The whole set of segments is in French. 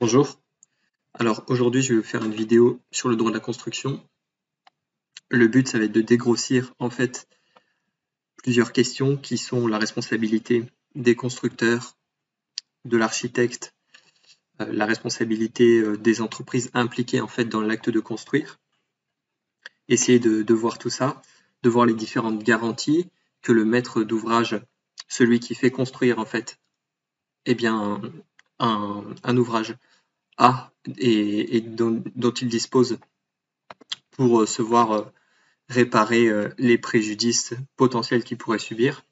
Bonjour, alors aujourd'hui je vais vous faire une vidéo sur le droit de la construction. Le but ça va être de dégrossir en fait plusieurs questions qui sont la responsabilité des constructeurs, de l'architecte, la responsabilité des entreprises impliquées en fait dans l'acte de construire. Essayer de voir tout ça, de voir les différentes garanties que le maître d'ouvrage, celui qui fait construire en fait, eh bien un ouvrage a et dont il dispose pour se voir réparer les préjudices potentiels qu'il pourrait subir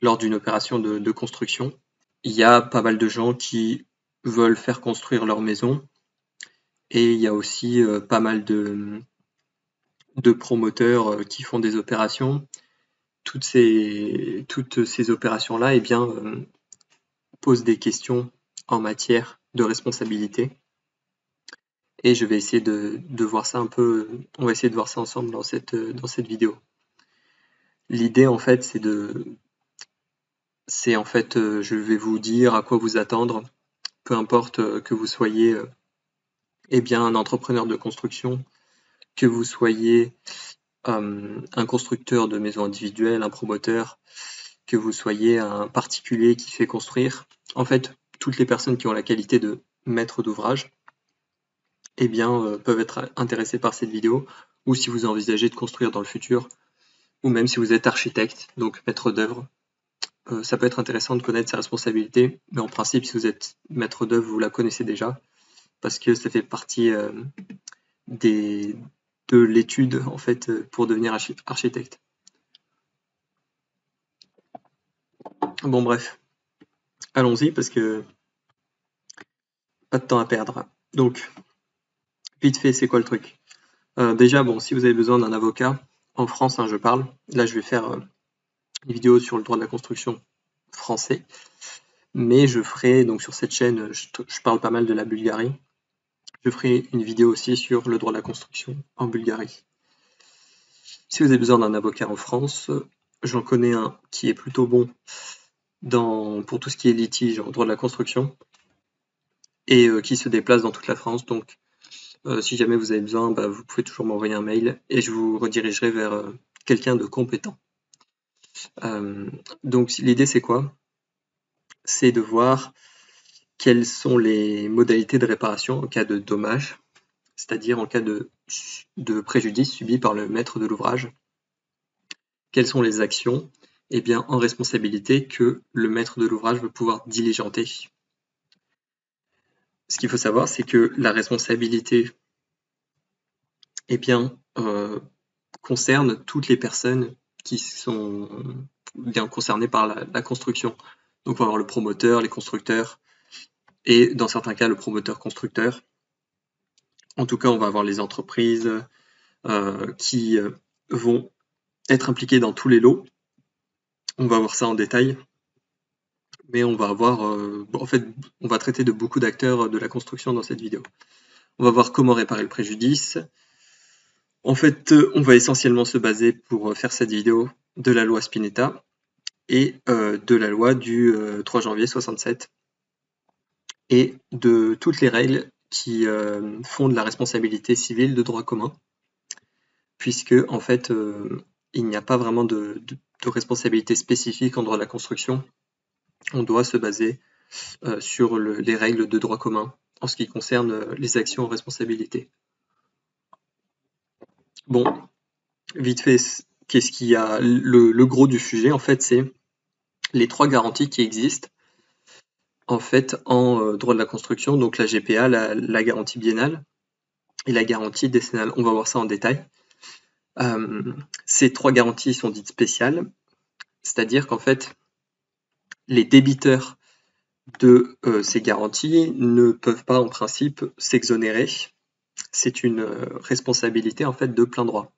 lors d'une opération de construction. Il y a pas mal de gens qui veulent faire construire leur maison et il y a aussi pas mal de promoteurs qui font des opérations. Toutes ces opérations-là posent des questions en matière de responsabilité. Et je vais essayer de voir ça un peu, on va essayer de voir ça ensemble dans cette vidéo. L'idée en fait je vais vous dire à quoi vous attendre, peu importe que vous soyez un entrepreneur de construction, que vous soyez un constructeur de maisons individuelles, un promoteur, que vous soyez un particulier qui fait construire. En fait, toutes les personnes qui ont la qualité de maître d'ouvrage peuvent être intéressées par cette vidéo, ou si vous envisagez de construire dans le futur, ou même si vous êtes architecte, donc maître d'œuvre. Ça peut être intéressant de connaître ses responsabilités, mais en principe, si vous êtes maître d'œuvre, vous la connaissez déjà, parce que ça fait partie de l'étude en fait pour devenir architecte. Bon bref, allons-y parce que pas de temps à perdre. Donc, vite fait, c'est quoi le truc? Déjà, bon, si vous avez besoin d'un avocat, en France, je parle, là je vais faire une vidéo sur le droit de la construction français, mais je ferai, donc sur cette chaîne, je parle pas mal de la Bulgarie, je ferai une vidéo aussi sur le droit de la construction en Bulgarie. Si vous avez besoin d'un avocat en France, j'en connais un qui est plutôt bon pour tout ce qui est litige en droit de la construction et qui se déplace dans toute la France. Donc, si jamais vous avez besoin, vous pouvez toujours m'envoyer un mail et je vous redirigerai vers quelqu'un de compétent. Donc, l'idée, c'est quoi? C'est de voir quelles sont les modalités de réparation en cas de dommage, c'est-à-dire en cas de préjudice subi par le maître de l'ouvrage. Quelles sont les actions en responsabilité que le maître de l'ouvrage va pouvoir diligenter. Ce qu'il faut savoir, c'est que la responsabilité concerne toutes les personnes qui sont bien concernées par la construction. Donc on va avoir le promoteur, les constructeurs, et dans certains cas le promoteur-constructeur. En tout cas, on va avoir les entreprises qui vont être impliquées dans tous les lots. On va voir ça en détail. Mais on va avoir, on va traiter de beaucoup d'acteurs de la construction dans cette vidéo. On va voir comment réparer le préjudice. En fait, on va essentiellement se baser pour faire cette vidéo de la loi Spinetta et de la loi du 3 janvier 67 et de toutes les règles qui fondent la responsabilité civile de droit commun, puisque en fait, il n'y a pas vraiment de responsabilité spécifique en droit de la construction. On doit se baser sur les règles de droit commun en ce qui concerne les actions en responsabilité. Bon, vite fait, qu'est-ce qu'il y a? Le gros du sujet, en fait, c'est les 3 garanties qui existent en fait en droit de la construction, donc la GPA, la garantie biennale et la garantie décennale. On va voir ça en détail. Ces 3 garanties sont dites spéciales, c'est-à-dire qu'en fait, les débiteurs de ces garanties ne peuvent pas en principe s'exonérer. C'est une responsabilité en fait de plein droit,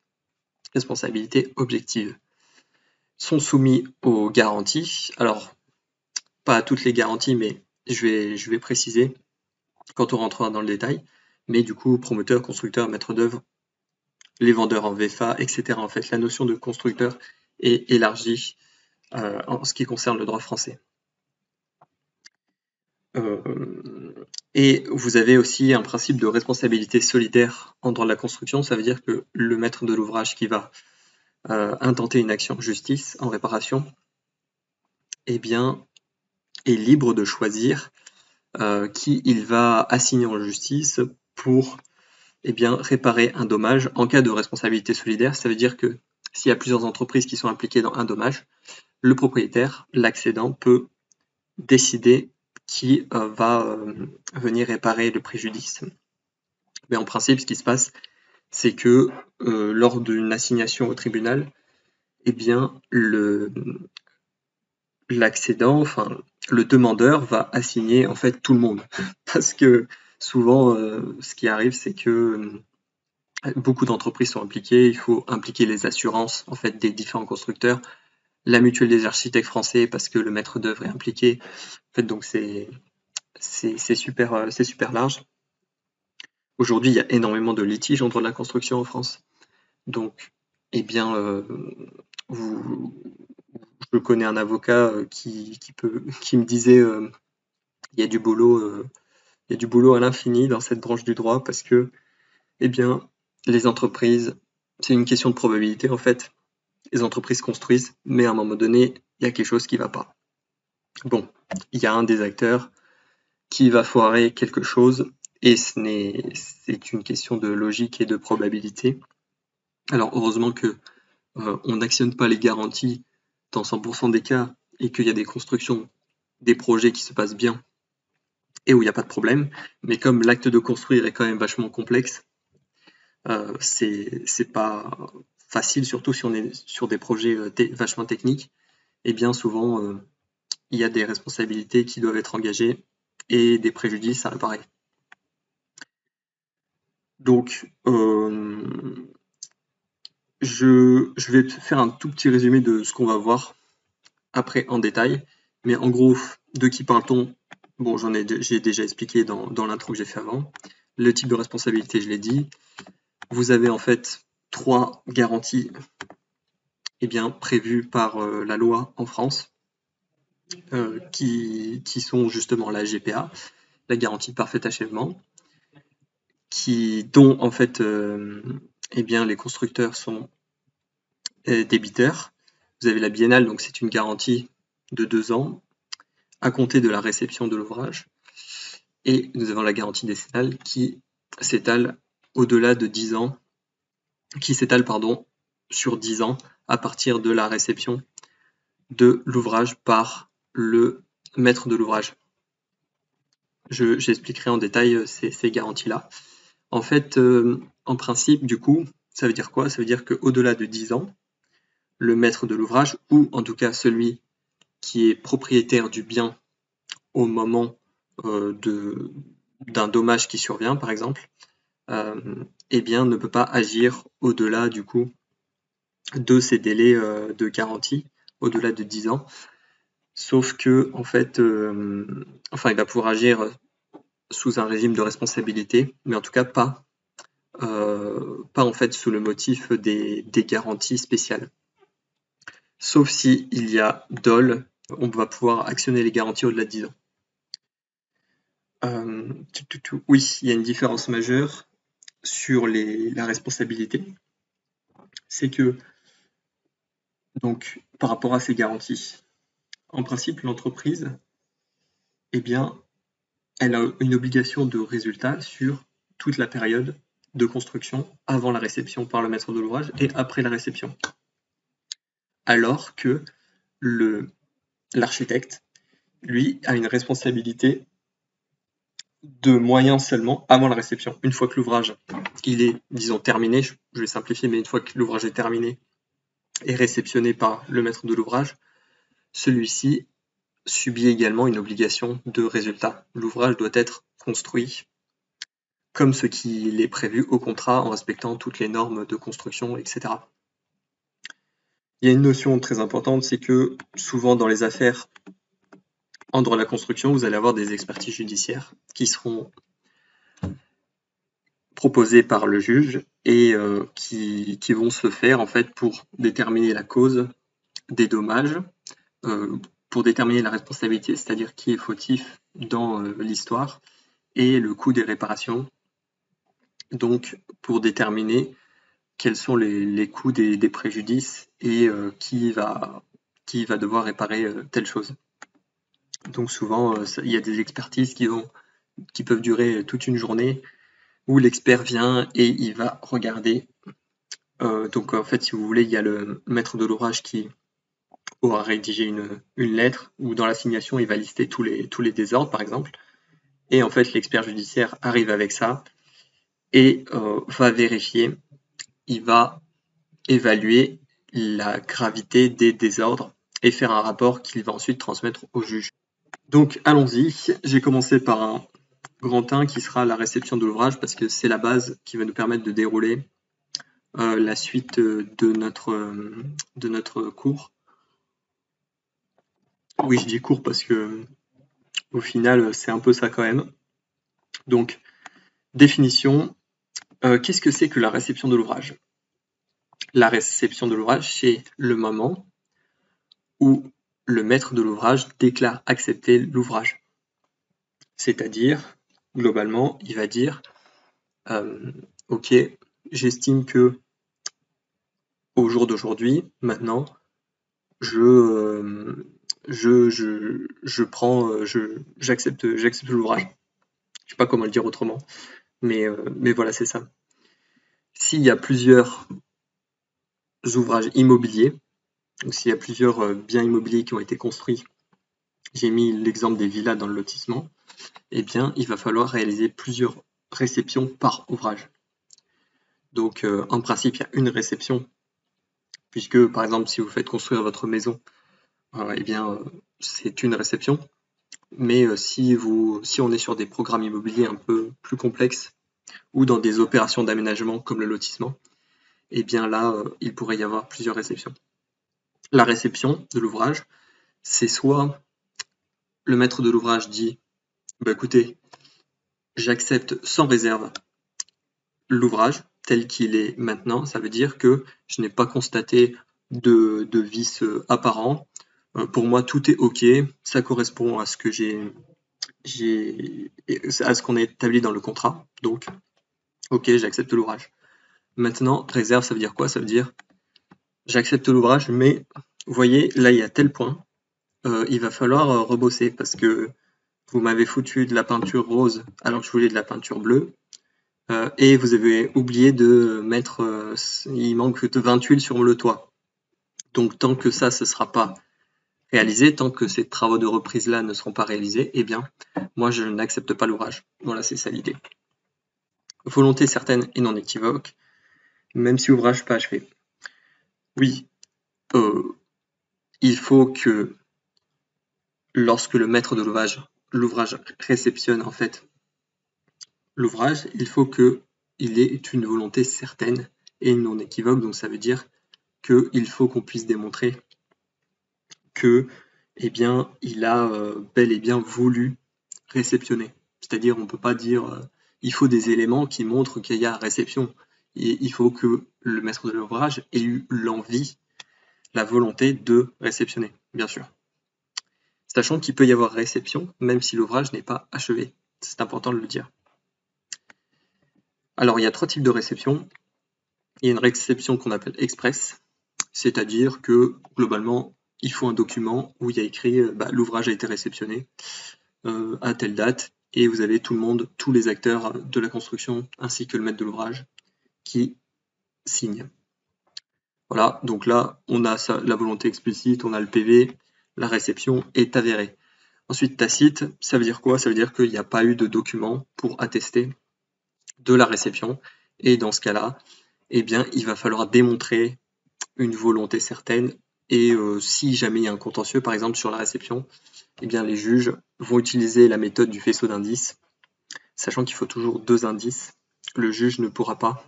responsabilité objective. Sont soumis aux garanties, alors pas à toutes les garanties, mais je vais préciser quand on rentrera dans le détail, mais du coup promoteur, constructeur, maître d'œuvre, les vendeurs en VFA, etc. En fait, la notion de constructeur est élargie en ce qui concerne le droit français. Et vous avez aussi un principe de responsabilité solidaire en droit de la construction. Ça veut dire que le maître de l'ouvrage qui va intenter une action en justice, en réparation, eh bien, est libre de choisir qui il va assigner en justice pour réparer un dommage en cas de responsabilité solidaire. Ça veut dire que s'il y a plusieurs entreprises qui sont impliquées dans un dommage, le propriétaire, l'accédant, peut décider qui va venir réparer le préjudice. Mais en principe, ce qui se passe, c'est que lors d'une assignation au tribunal, eh bien, l'accédant, enfin, le demandeur va assigner en fait tout le monde. Parce que souvent, ce qui arrive, c'est que beaucoup d'entreprises sont impliquées, il faut impliquer les assurances en fait des différents constructeurs, la mutuelle des architectes français parce que le maître d'œuvre est impliqué. En fait, donc c'est super large. Aujourd'hui, il y a énormément de litiges en droit de la construction en France. Donc, eh bien, je connais un avocat qui me disait il y a du boulot à l'infini dans cette branche du droit parce que, eh bien, les entreprises, c'est une question de probabilité en fait. Les entreprises construisent, mais à un moment donné, il y a quelque chose qui ne va pas. Bon, il y a un des acteurs qui va foirer quelque chose et c'est une question de logique et de probabilité. Alors heureusement que on n'actionne pas les garanties dans 100% des cas et qu'il y a des constructions, des projets qui se passent bien et où il n'y a pas de problème. Mais comme l'acte de construire est quand même vachement complexe, c'est pas facile, surtout si on est sur des projets vachement techniques. Et bien souvent, il y a des responsabilités qui doivent être engagées et des préjudices à réparer. Donc, je vais faire un tout petit résumé de ce qu'on va voir après en détail. Mais en gros, de qui parle-t-on? Bon, j'ai déjà expliqué dans l'intro que j'ai fait avant. Le type de responsabilité, je l'ai dit. Vous avez en fait 3 garanties prévues par la loi en France, qui sont justement la GPA, la garantie de parfait achèvement, dont en fait les constructeurs sont débiteurs. Vous avez la biennale, donc c'est une garantie de 2 ans à compter de la réception de l'ouvrage. Et nous avons la garantie décennale qui s'étale au-delà de 10 ans, sur 10 ans à partir de la réception de l'ouvrage par le maître de l'ouvrage. J'expliquerai en détail ces garanties-là. En fait, en principe, du coup, ça veut dire quoi? Ça veut dire qu'au-delà de 10 ans, le maître de l'ouvrage, ou en tout cas celui qui est propriétaire du bien au moment d'un dommage qui survient, par exemple, ne peut pas agir au-delà du coup de ces délais de garantie, au-delà de 10 ans. Sauf que, en fait, il va pouvoir agir sous un régime de responsabilité, mais en tout cas pas en fait sous le motif des garanties spéciales. Sauf si il y a dol, on va pouvoir actionner les garanties au-delà de 10 ans. Oui, il y a une différence majeure sur la responsabilité. C'est que, donc, par rapport à ces garanties, en principe, l'entreprise, elle a une obligation de résultat sur toute la période de construction avant la réception par le maître de l'ouvrage et après la réception. Alors que l'architecte, lui, a une responsabilité de moyens seulement avant la réception. Une fois que l'ouvrage il est, disons, terminé, je vais simplifier, mais une fois que l'ouvrage est terminé et réceptionné par le maître de l'ouvrage, celui-ci subit également une obligation de résultat. L'ouvrage doit être construit comme ce qu'il est prévu au contrat en respectant toutes les normes de construction, etc. Il y a une notion très importante, c'est que souvent dans les affaires en droit de la construction, vous allez avoir des expertises judiciaires qui seront proposées par le juge et qui vont se faire en fait pour déterminer la cause des dommages, pour déterminer la responsabilité, c'est-à-dire qui est fautif dans l'histoire, et le coût des réparations, donc pour déterminer quels sont les coûts des préjudices et qui va devoir réparer telle chose. Donc souvent, il y a des expertises qui peuvent durer toute une journée, où l'expert vient et il va regarder. Donc en fait, si vous voulez, il y a le maître de l'ouvrage qui aura rédigé une lettre, où dans l'assignation, il va lister tous les désordres, par exemple. Et en fait, l'expert judiciaire arrive avec ça et va vérifier, il va évaluer la gravité des désordres et faire un rapport qu'il va ensuite transmettre au juge. Donc allons-y, j'ai commencé par un grand 1 qui sera la réception de l'ouvrage, parce que c'est la base qui va nous permettre de dérouler la suite de notre cours. Oui, je dis cours parce que au final, c'est un peu ça quand même. Donc, définition, qu'est-ce que c'est que la réception de l'ouvrage? La réception de l'ouvrage, c'est le moment où le maître de l'ouvrage déclare accepter l'ouvrage. C'est-à-dire, globalement, il va dire ok, j'estime que au jour d'aujourd'hui, maintenant, j'accepte l'ouvrage. Je sais pas comment le dire autrement, mais voilà, c'est ça. S'il y a plusieurs ouvrages immobiliers, donc s'il y a plusieurs biens immobiliers qui ont été construits, j'ai mis l'exemple des villas dans le lotissement, eh bien, il va falloir réaliser plusieurs réceptions par ouvrage. Donc, en principe, il y a une réception, puisque, par exemple, si vous faites construire votre maison, eh bien, c'est une réception. Mais si on est sur des programmes immobiliers un peu plus complexes, ou dans des opérations d'aménagement comme le lotissement, eh bien là, il pourrait y avoir plusieurs réceptions. La réception de l'ouvrage, c'est soit le maître de l'ouvrage dit bah, écoutez, j'accepte sans réserve l'ouvrage tel qu'il est maintenant, ça veut dire que je n'ai pas constaté de vices apparents. Pour moi, tout est OK, ça correspond à ce que à ce qu'on a établi dans le contrat. Donc, OK, j'accepte l'ouvrage. Maintenant, réserve, ça veut dire quoi? Ça veut dire j'accepte l'ouvrage, mais vous voyez, là, il y a tel point, il va falloir rebosser parce que vous m'avez foutu de la peinture rose alors que je voulais de la peinture bleue. Et vous avez oublié de mettre, il manque de 20 tuiles sur le toit. Donc tant que ça, ce ne sera pas réalisé, tant que ces travaux de reprise-là ne seront pas réalisés, eh bien, moi, je n'accepte pas l'ouvrage. Voilà, c'est ça l'idée. Volonté certaine et non équivoque, même si ouvrage pas achevé. Oui, il faut que lorsque le maître de l'ouvrage réceptionne en fait l'ouvrage, il faut qu'il ait une volonté certaine et non équivoque. Donc ça veut dire qu'il faut qu'on puisse démontrer que, eh bien, il a bel et bien voulu réceptionner. C'est-à-dire, on ne peut pas dire il faut des éléments qui montrent qu'il y a réception. Et il faut que le maître de l'ouvrage ait eu l'envie, la volonté de réceptionner, bien sûr. Sachant qu'il peut y avoir réception, même si l'ouvrage n'est pas achevé. C'est important de le dire. Alors, il y a 3 types de réception. Il y a une réception qu'on appelle express, c'est-à-dire que, globalement, il faut un document où il y a écrit l'ouvrage a été réceptionné à telle date, et vous avez tout le monde, tous les acteurs de la construction, ainsi que le maître de l'ouvrage, qui signent. Voilà, donc là, on a la volonté explicite, on a le PV, la réception est avérée. Ensuite, tacite, ça veut dire quoi? Ça veut dire qu'il n'y a pas eu de document pour attester de la réception, et dans ce cas-là, eh bien, il va falloir démontrer une volonté certaine, et si jamais il y a un contentieux, par exemple sur la réception, eh bien, les juges vont utiliser la méthode du faisceau d'indices, sachant qu'il faut toujours 2 indices. Le juge ne pourra pas,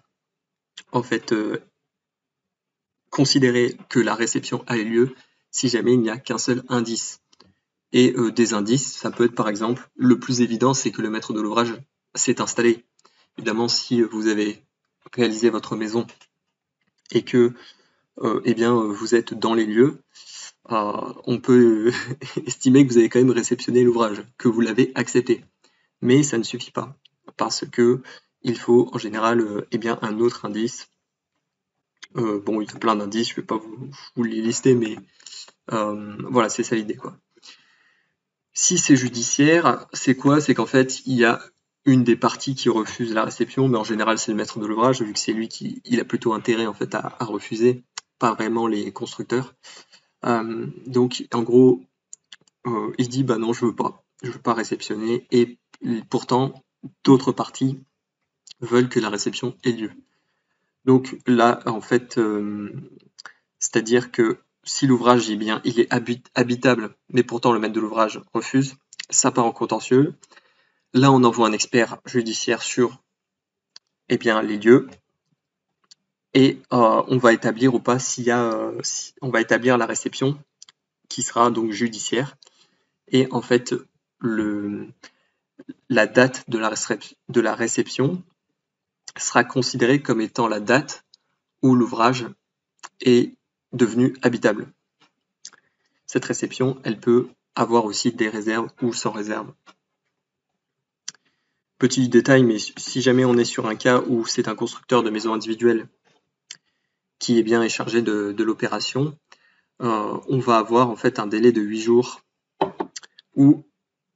en fait, considérer que la réception a eu lieu si jamais il n'y a qu'un seul indice. Et des indices, ça peut être par exemple, le plus évident, c'est que le maître de l'ouvrage s'est installé. Évidemment, si vous avez réalisé votre maison et que eh bien, vous êtes dans les lieux, on peut estimer que vous avez quand même réceptionné l'ouvrage, que vous l'avez accepté. mais ça ne suffit pas, parce que il faut en général un autre indice. Bon, il y a plein d'indices, je ne vais pas vous les lister, mais voilà, c'est ça l'idée, quoi. Si c'est judiciaire, c'est quoi? C'est qu'en fait, il y a une des parties qui refuse la réception, mais en général, c'est le maître de l'ouvrage, vu que c'est lui qui il a plutôt intérêt en fait à refuser, pas vraiment les constructeurs. Donc, en gros, il dit bah non, je veux pas réceptionner, et pourtant, d'autres parties veulent que la réception ait lieu. Donc là, en fait, c'est-à-dire que si l'ouvrage il est habitable, mais pourtant le maître de l'ouvrage refuse, ça part en contentieux. Là, on envoie un expert judiciaire sur les lieux, et on va établir ou pas on va établir la réception qui sera donc judiciaire. Et en fait, la date de la réception sera considérée comme étant la date où l'ouvrage est devenu habitable. Cette réception, elle peut avoir aussi des réserves ou sans réserve. Petit détail, mais si jamais on est sur un cas où c'est un constructeur de maison individuelle qui est chargé de l'opération, on va avoir en fait un délai de 8 jours où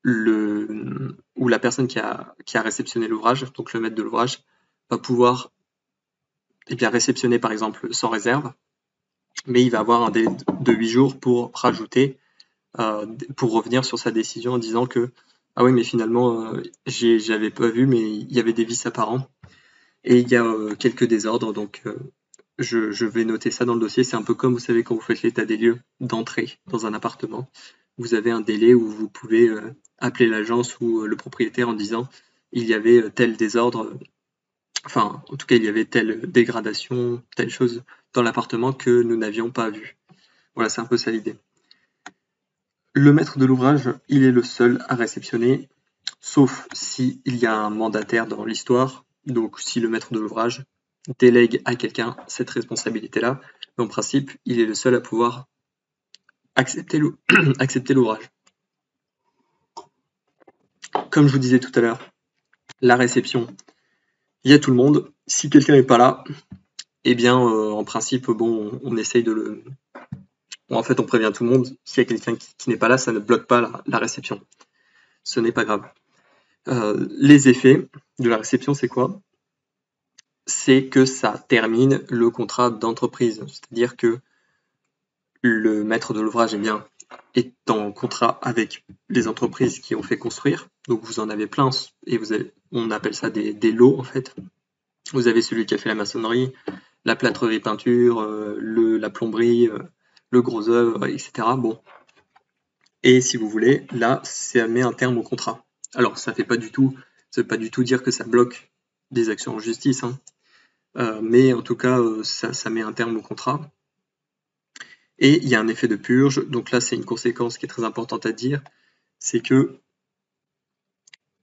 la personne qui a réceptionné l'ouvrage, donc le maître de l'ouvrage, va pouvoir réceptionner par exemple sans réserve, mais il va avoir un délai de 8 jours pour rajouter, pour revenir sur sa décision en disant que ah oui mais finalement j'avais pas vu, mais il y avait des vices apparents et il y a quelques désordres, donc je vais noter ça dans le dossier. C'est un peu comme, vous savez, quand vous faites l'état des lieux d'entrée dans un appartement, vous avez un délai où vous pouvez appeler l'agence ou le propriétaire en disant il y avait tel désordre, enfin en tout cas il y avait telle dégradation, telle chose dans l'appartement que nous n'avions pas vu. Voilà, c'est un peu ça l'idée. Le maître de l'ouvrage, il est le seul à réceptionner, sauf s'il y a un mandataire dans l'histoire, donc si le maître de l'ouvrage délègue à quelqu'un cette responsabilité-là, mais en principe, il est le seul à pouvoir accepter l'ouvrage. Comme je vous disais tout à l'heure, la réception, il y a tout le monde. Si quelqu'un n'est pas là, en principe, on essaye de le... Bon, en fait, on prévient tout le monde. S'il y a quelqu'un qui n'est pas là, ça ne bloque pas la réception. Ce n'est pas grave. Les effets de la réception, c'est quoi? C'est que ça termine le contrat d'entreprise. C'est-à-dire que le maître de l'ouvrage est en contrat avec les entreprises qui ont fait construire. Donc vous en avez plein, et on appelle ça des lots en fait. Vous avez celui qui a fait la maçonnerie, la plâtrerie peinture, la plomberie, le gros œuvre, etc. Bon. Et si vous voulez, là, ça met un terme au contrat. Alors, ça ne veut pas du tout dire que ça bloque des actions en justice, hein. Mais en tout cas, ça met un terme au contrat. Et il y a un effet de purge. Donc là, c'est une conséquence qui est très importante à dire, c'est que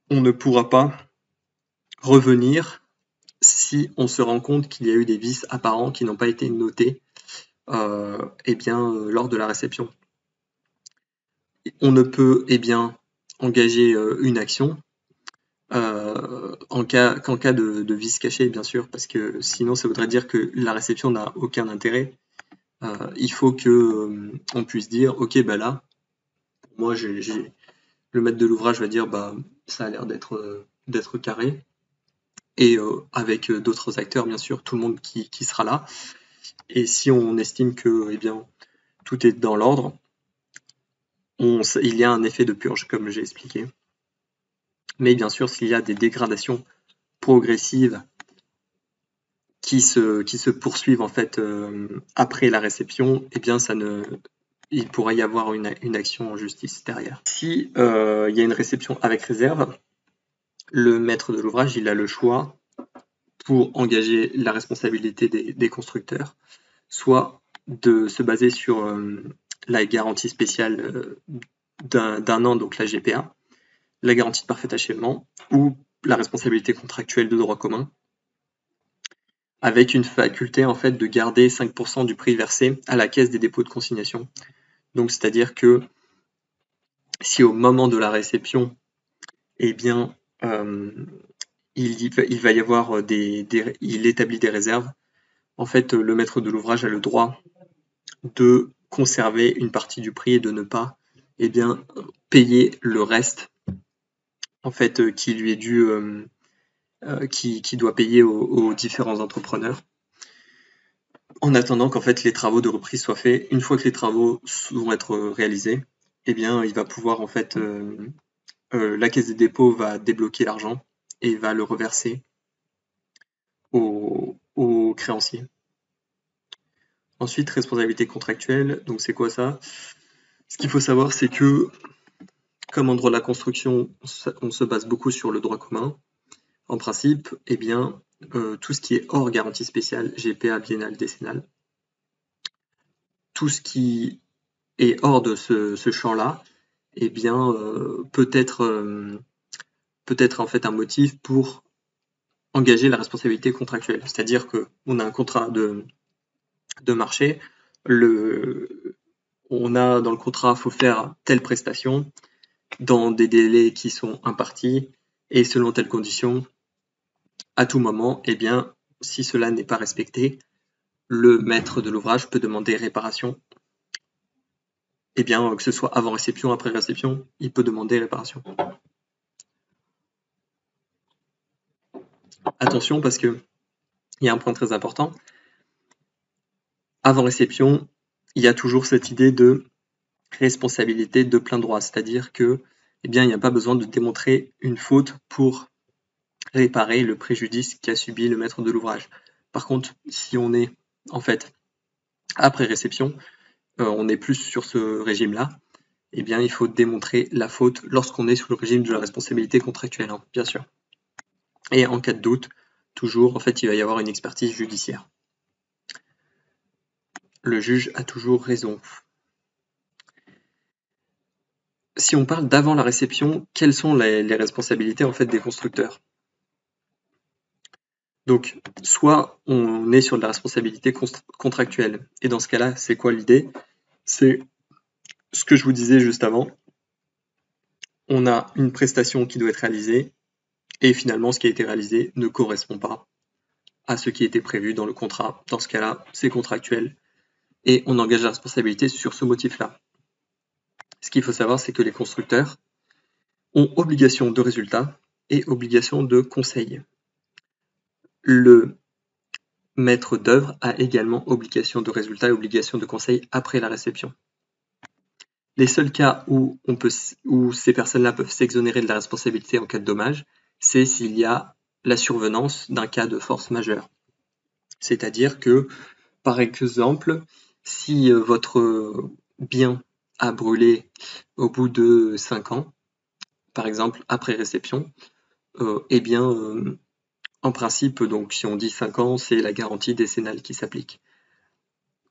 on ne pourra pas revenir si on se rend compte qu'il y a eu des vices apparents qui n'ont pas été notés lors de la réception. On ne peut engager une action qu'en cas de vice caché, bien sûr, parce que sinon ça voudrait dire que la réception n'a aucun intérêt. Il faut que on puisse dire ok, bah là, moi le maître de l'ouvrage va dire bah ça a l'air d'être carré, et avec d'autres acteurs, bien sûr, tout le monde qui sera là. Et si on estime que tout est dans l'ordre, il y a un effet de purge, comme j'ai expliqué. Mais bien sûr, s'il y a des dégradations progressives qui se poursuivent en fait après la réception, il pourrait y avoir une action en justice derrière. Si il y a une réception avec réserve, le maître de l'ouvrage, il a le choix pour engager la responsabilité des constructeurs, soit de se baser sur la garantie spéciale d'un an, donc la GPA, la garantie de parfait achèvement, ou la responsabilité contractuelle de droit commun, avec une faculté en fait de garder 5% du prix versé à la caisse des dépôts de consignation. Donc c'est-à-dire que si au moment de la réception, il va y avoir il établit des réserves. En fait, le maître de l'ouvrage a le droit de conserver une partie du prix et de ne pas payer le reste en fait, qui lui est dû, qui doit payer aux différents entrepreneurs. En attendant qu'en fait les travaux de reprise soient faits, une fois que les travaux vont être réalisés, il va pouvoir en fait, la Caisse des dépôts va débloquer l'argent et va le reverser aux créanciers. Ensuite, responsabilité contractuelle, donc c'est quoi ça? Ce qu'il faut savoir, c'est que comme en droit de la construction, on se base beaucoup sur le droit commun. En principe, tout ce qui est hors garantie spéciale, GPA, biennale, décennale, tout ce qui est hors de ce champ-là, peut être en fait un motif pour engager la responsabilité contractuelle. C'est-à-dire qu'on a un contrat de marché, on a dans le contrat, il faut faire telle prestation dans des délais qui sont impartis et selon telles conditions. À tout moment, si cela n'est pas respecté, le maître de l'ouvrage peut demander réparation. Que ce soit avant réception, après réception, il peut demander réparation. Attention parce que il y a un point très important. Avant réception, il y a toujours cette idée de responsabilité de plein droit, c'est-à-dire que il n'y a pas besoin de démontrer une faute pour réparer le préjudice qu'a subi le maître de l'ouvrage. Par contre, si on est en fait après réception, on est plus sur ce régime-là, il faut démontrer la faute lorsqu'on est sous le régime de la responsabilité contractuelle, hein, bien sûr. Et en cas de doute, toujours, en fait, il va y avoir une expertise judiciaire. Le juge a toujours raison. Si on parle d'avant la réception, quelles sont les responsabilités en fait des constructeurs? Donc, soit on est sur de la responsabilité contractuelle, et dans ce cas-là, c'est quoi l'idée? C'est ce que je vous disais juste avant. On a une prestation qui doit être réalisée, et finalement, ce qui a été réalisé ne correspond pas à ce qui était prévu dans le contrat. Dans ce cas-là, c'est contractuel, et on engage la responsabilité sur ce motif-là. Ce qu'il faut savoir, c'est que les constructeurs ont obligation de résultat et obligation de conseil. Le maître d'œuvre a également obligation de résultat et obligation de conseil après la réception. Les seuls cas où ces personnes-là peuvent s'exonérer de la responsabilité en cas de dommage, c'est s'il y a la survenance d'un cas de force majeure. C'est-à-dire que, par exemple, si votre bien a brûlé au bout de 5 ans, par exemple après réception, en principe, donc si on dit 5 ans, c'est la garantie décennale qui s'applique,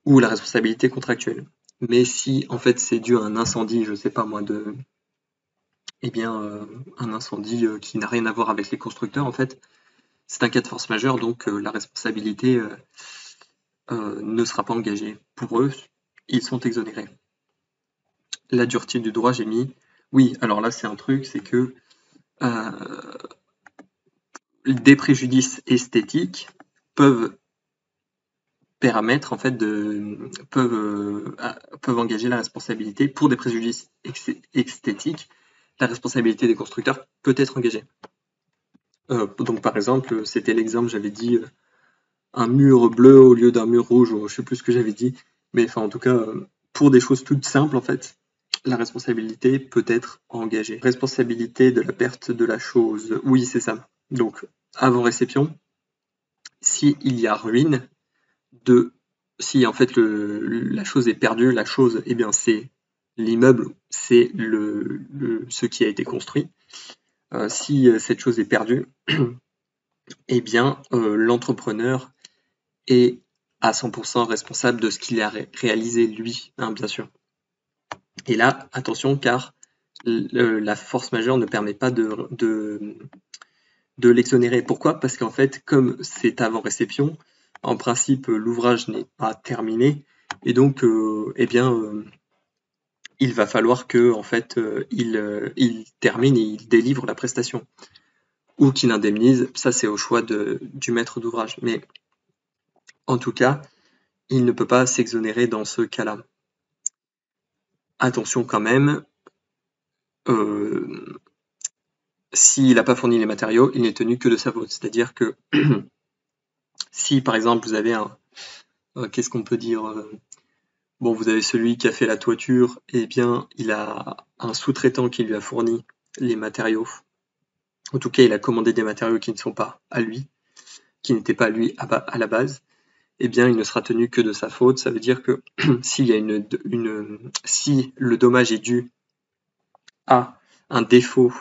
ou la responsabilité contractuelle. Mais si en fait c'est dû à un incendie, je sais pas moi, un incendie qui n'a rien à voir avec les constructeurs, en fait, c'est un cas de force majeure, donc la responsabilité ne sera pas engagée. Pour eux, ils sont exonérés. La dureté du droit, j'ai mis. Oui, alors là c'est un truc, c'est que des préjudices esthétiques peuvent permettre en fait peuvent engager la responsabilité pour des préjudices esthétiques. La responsabilité des constructeurs peut être engagée. Donc par exemple, c'était l'exemple, j'avais dit un mur bleu au lieu d'un mur rouge, je sais plus ce que j'avais dit, mais enfin en tout cas pour des choses toutes simples en fait, la responsabilité peut être engagée. Responsabilité de la perte de la chose, oui c'est ça. Donc avant réception, s'il y a ruine, si en fait la chose est perdue, la chose, c'est l'immeuble, c'est ce qui a été construit. Si cette chose est perdue, l'entrepreneur est à 100% responsable de ce qu'il a réalisé lui, hein, bien sûr. Et là, attention, car la force majeure ne permet pas de l'exonérer. Pourquoi? Parce qu'en fait, comme c'est avant réception, en principe, l'ouvrage n'est pas terminé, et donc, il va falloir que, en fait, il termine et il délivre la prestation. ou qu'il indemnise, ça c'est au choix du maître d'ouvrage. Mais en tout cas, il ne peut pas s'exonérer dans ce cas-là. Attention quand même, s'il n'a pas fourni les matériaux, il n'est tenu que de sa faute. C'est-à-dire que si par exemple vous avez qu'est-ce qu'on peut dire, bon, vous avez celui qui a fait la toiture, eh bien il a un sous-traitant qui lui a fourni les matériaux. En tout cas, il a commandé des matériaux qui ne sont pas à lui, qui n'étaient pas à lui à la base. Eh bien, il ne sera tenu que de sa faute. Ça veut dire que s'il y a si le dommage est dû à un défaut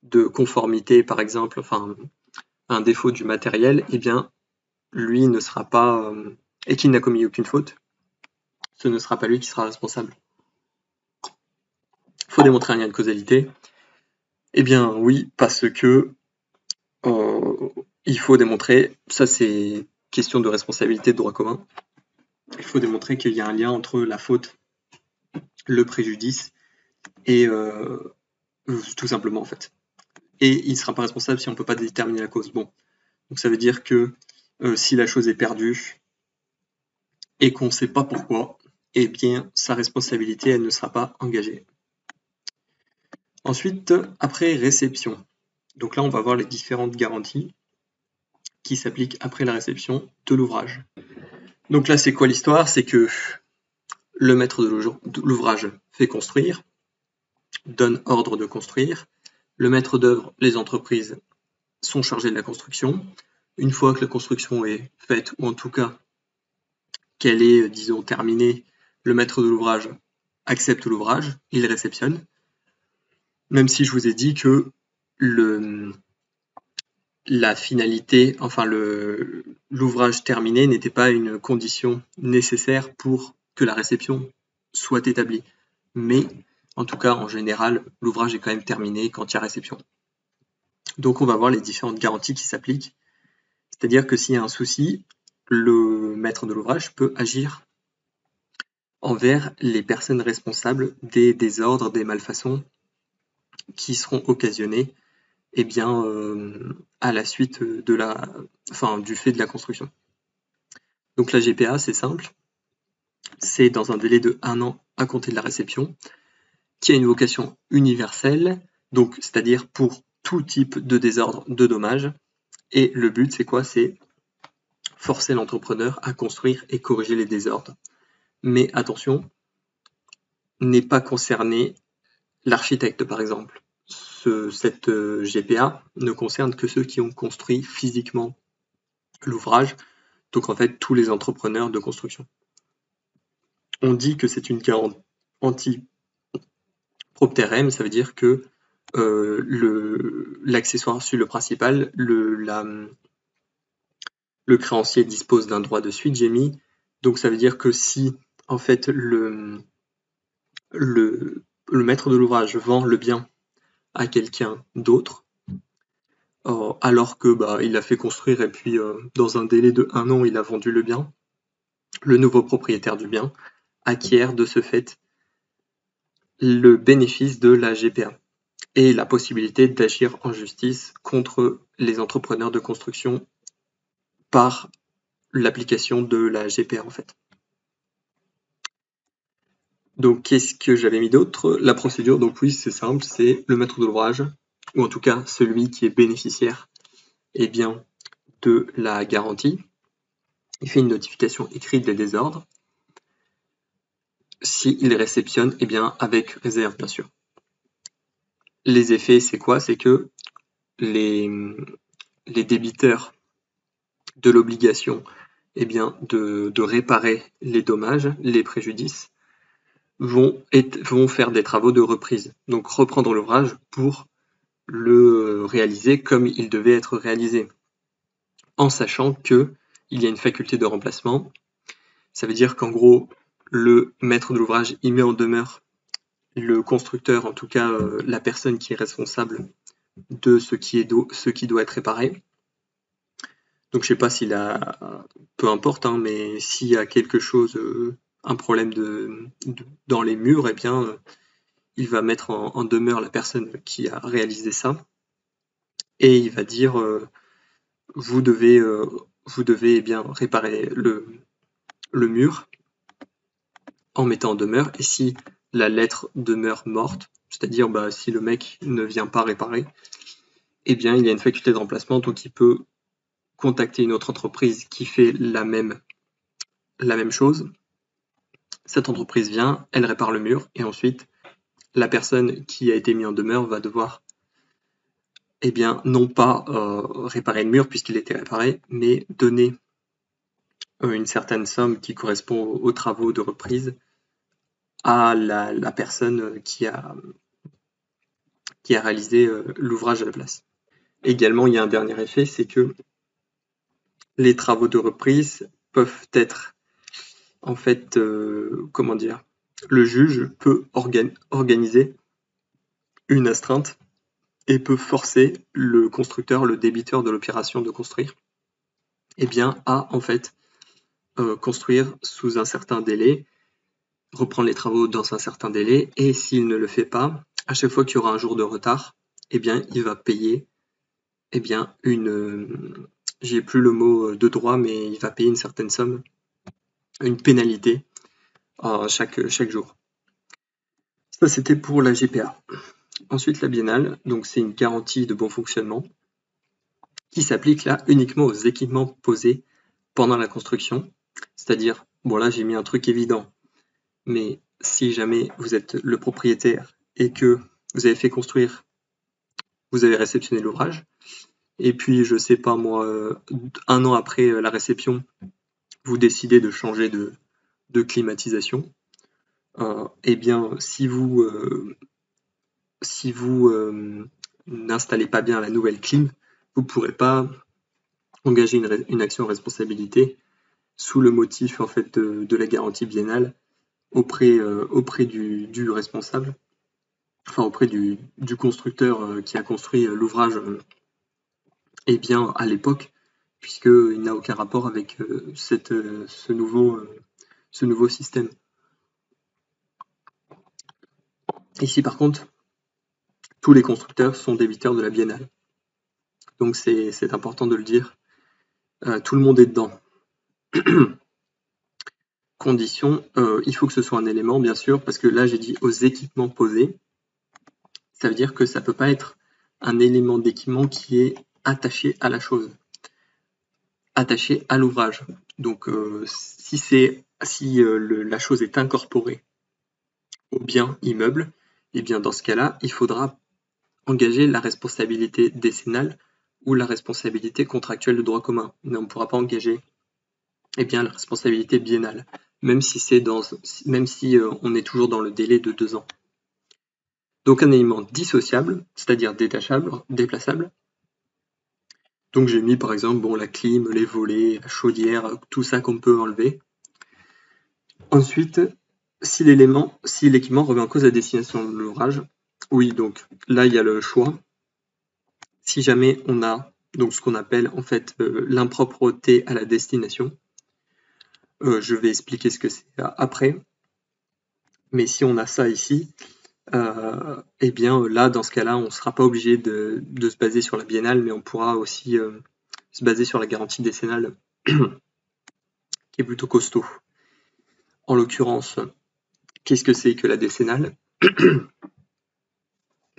de conformité, par exemple, enfin un défaut du matériel, eh bien, lui ne sera pas, et qu'il n'a commis aucune faute, ce ne sera pas lui qui sera responsable. Il faut démontrer un lien de causalité. Eh bien, oui, parce que il faut démontrer, ça c'est question de responsabilité de droit commun, il faut démontrer qu'il y a un lien entre la faute, le préjudice et tout simplement en fait. Et il ne sera pas responsable si on ne peut pas déterminer la cause. Bon, donc ça veut dire que si la chose est perdue et qu'on ne sait pas pourquoi, eh bien sa responsabilité elle ne sera pas engagée. Ensuite, après réception. Donc là on va voir les différentes garanties qui s'appliquent après la réception de l'ouvrage. Donc là c'est quoi l'histoire? C'est que le maître de l'ouvrage fait construire, donne ordre de construire. Le maître d'œuvre, les entreprises, sont chargées de la construction. Une fois que la construction est faite, ou en tout cas qu'elle est, disons, terminée, le maître de l'ouvrage accepte l'ouvrage, il réceptionne. Même si je vous ai dit que la finalité, enfin l'ouvrage terminé n'était pas une condition nécessaire pour que la réception soit établie. Mais en tout cas, en général, l'ouvrage est quand même terminé quand il y a réception. Donc on va voir les différentes garanties qui s'appliquent. C'est-à-dire que s'il y a un souci, le maître de l'ouvrage peut agir envers les personnes responsables des désordres, des malfaçons qui seront occasionnés eh bien, à la suite du fait de la construction. Donc la GPA, c'est simple, c'est dans un délai de 1 an à compter de la réception, qui a une vocation universelle, donc c'est-à-dire pour tout type de désordre, de dommages. Et le but, c'est quoi? C'est forcer l'entrepreneur à construire et corriger les désordres. Mais attention, n'est pas concerné l'architecte, par exemple. Cette GPA ne concerne que ceux qui ont construit physiquement l'ouvrage, donc en fait tous les entrepreneurs de construction. On dit que c'est une garantie propterem, ça veut dire que l'accessoire sur le principal, le créancier dispose d'un droit de suite, j'ai mis, donc ça veut dire que si en fait le maître de l'ouvrage vend le bien à quelqu'un d'autre, alors que il l'a fait construire et puis dans un délai de 1 an il a vendu le bien, le nouveau propriétaire du bien acquiert de ce fait le bénéfice de la GPA et la possibilité d'agir en justice contre les entrepreneurs de construction par l'application de la GPA en fait. Donc qu'est-ce que j'avais mis d'autre? La procédure, donc oui c'est simple, c'est le maître d'ouvrage, ou en tout cas celui qui est bénéficiaire eh bien, de la garantie. Il fait une notification écrite des désordres. S'il réceptionne, eh bien avec réserve bien sûr. Les effets, c'est quoi? C'est que les débiteurs de l'obligation eh bien, de réparer les dommages, les préjudices, vont faire des travaux de reprise. Donc reprendre l'ouvrage pour le réaliser comme il devait être réalisé, en sachant qu'il y a une faculté de remplacement. Ça veut dire qu'en gros, le maître de l'ouvrage, il met en demeure le constructeur, en tout cas la personne qui est responsable de ce qui doit être réparé. Donc je sais pas s'il a, peu importe, hein, mais s'il y a quelque chose, un problème dans les murs, eh bien il va mettre en demeure la personne qui a réalisé ça. et il va dire vous devez eh bien réparer le mur en mettant en demeure, et si la lettre demeure morte, c'est-à-dire si le mec ne vient pas réparer, eh bien il y a une faculté de remplacement, donc il peut contacter une autre entreprise qui fait la même chose. Cette entreprise vient, elle répare le mur, et ensuite la personne qui a été mise en demeure va devoir eh bien non pas réparer le mur puisqu'il était réparé, mais donner une certaine somme qui correspond aux travaux de reprise à la personne qui a réalisé l'ouvrage à la place. Également, il y a un dernier effet, c'est que les travaux de reprise peuvent être, en fait, comment dire, le juge peut organiser une astreinte et peut forcer le constructeur, le débiteur de l'opération de construire, eh bien, à en fait construire sous un certain délai, reprendre les travaux dans un certain délai, et s'il ne le fait pas, à chaque fois qu'il y aura un jour de retard, eh bien, il va payer eh bien, j'ai plus le mot de droit, mais il va payer une certaine somme, une pénalité chaque jour. Ça, c'était pour la GPA. Ensuite, la biennale, donc c'est une garantie de bon fonctionnement qui s'applique là uniquement aux équipements posés pendant la construction. C'est-à-dire, bon là j'ai mis un truc évident, mais si jamais vous êtes le propriétaire et que vous avez fait construire, vous avez réceptionné l'ouvrage, et puis je sais pas moi, 1 an après la réception, vous décidez de changer de climatisation, eh bien si vous n'installez pas bien la nouvelle clim, vous ne pourrez pas engager une action en responsabilité sous le motif en fait de la garantie biennale auprès du responsable, enfin auprès du constructeur qui a construit l'ouvrage eh bien à l'époque, puisqu'il n'a aucun rapport avec ce nouveau système. Ici par contre, tous les constructeurs sont débiteurs de la biennale. Donc c'est important de le dire. Tout le monde est dedans. Condition, il faut que ce soit un élément, bien sûr, parce que là j'ai dit aux équipements posés. Ça veut dire que ça ne peut pas être un élément d'équipement qui est attaché à la chose, attaché à l'ouvrage. Donc si la chose est incorporée au bien immeuble, et bien dans ce cas-là, il faudra engager la responsabilité décennale ou la responsabilité contractuelle de droit commun. Mais on ne pourra pas engager la responsabilité biennale, même si on est toujours dans le délai de 2 ans. Donc un élément dissociable, c'est-à-dire détachable, déplaçable. Donc j'ai mis par exemple la clim, les volets, la chaudière, tout ça qu'on peut enlever. Ensuite, si l'équipement remet en cause la destination de l'ouvrage, oui, donc là il y a le choix. Si jamais on a donc ce qu'on appelle en fait l'impropreté à la destination, je vais expliquer ce que c'est après. Mais si on a ça ici, eh bien là dans ce cas-là, on ne sera pas obligé de se baser sur la biennale, mais on pourra aussi se baser sur la garantie décennale qui est plutôt costaud. En l'occurrence, qu'est-ce que c'est que la décennale?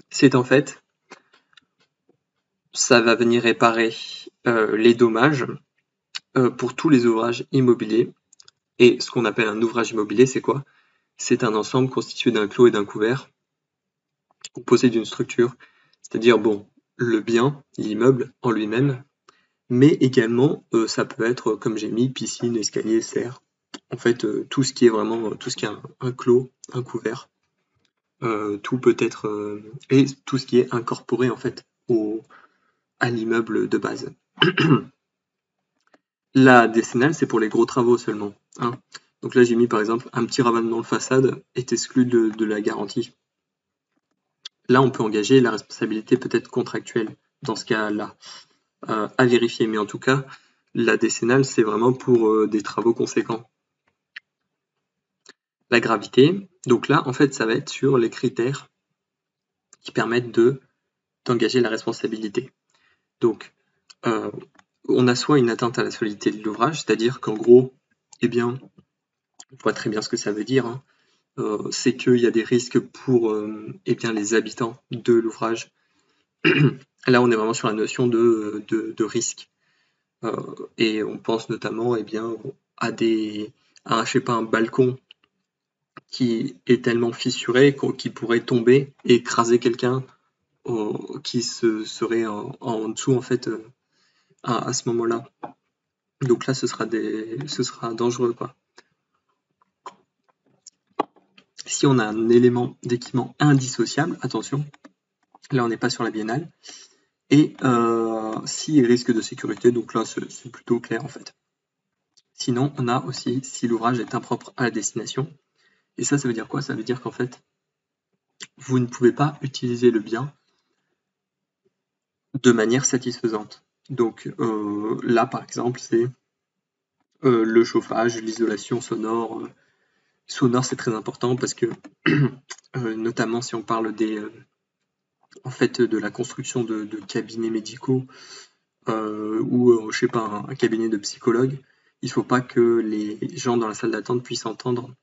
C'est en fait, ça va venir réparer les dommages pour tous les ouvrages immobiliers. Et ce qu'on appelle un ouvrage immobilier, c'est quoi? C'est un ensemble constitué d'un clos et d'un couvert, composé d'une structure, c'est-à-dire le bien, l'immeuble en lui-même, mais également ça peut être, comme j'ai mis, piscine, escalier, serre. En fait, tout ce qui est vraiment, tout ce qui est un clos, un couvert, tout peut être, et tout ce qui est incorporé en fait à l'immeuble de base. La décennale, c'est pour les gros travaux seulement. Hein. Donc là, j'ai mis par exemple un petit ravalement de façade est exclu de la garantie. Là, on peut engager la responsabilité peut-être contractuelle dans ce cas-là, à vérifier. Mais en tout cas, la décennale, c'est vraiment pour des travaux conséquents. La gravité, donc là, en fait, ça va être sur les critères qui permettent d'engager la responsabilité. Donc, on a soit une atteinte à la solidité de l'ouvrage, c'est-à-dire qu'en gros, eh bien, on voit très bien ce que ça veut dire, hein. C'est qu'il y a des risques pour eh bien, les habitants de l'ouvrage. Là, on est vraiment sur la notion de risque. Et on pense notamment eh bien, je sais pas, un balcon qui est tellement fissuré qu'il pourrait tomber et écraser quelqu'un qui serait en dessous en fait à ce moment-là. Donc là, ce sera dangereux, quoi. Si on a un élément d'équipement indissociable, attention, là on n'est pas sur la biennale, et si risque de sécurité, donc là c'est plutôt clair en fait. Sinon, on a aussi si l'ouvrage est impropre à la destination, et ça veut dire quoi? Ça veut dire qu'en fait, vous ne pouvez pas utiliser le bien de manière satisfaisante. Donc là, par exemple, c'est le chauffage, l'isolation sonore. Sonore, c'est très important parce que, notamment si on parle en fait, de la construction de cabinets médicaux ou, je sais pas, un cabinet de psychologue, il ne faut pas que les gens dans la salle d'attente puissent entendre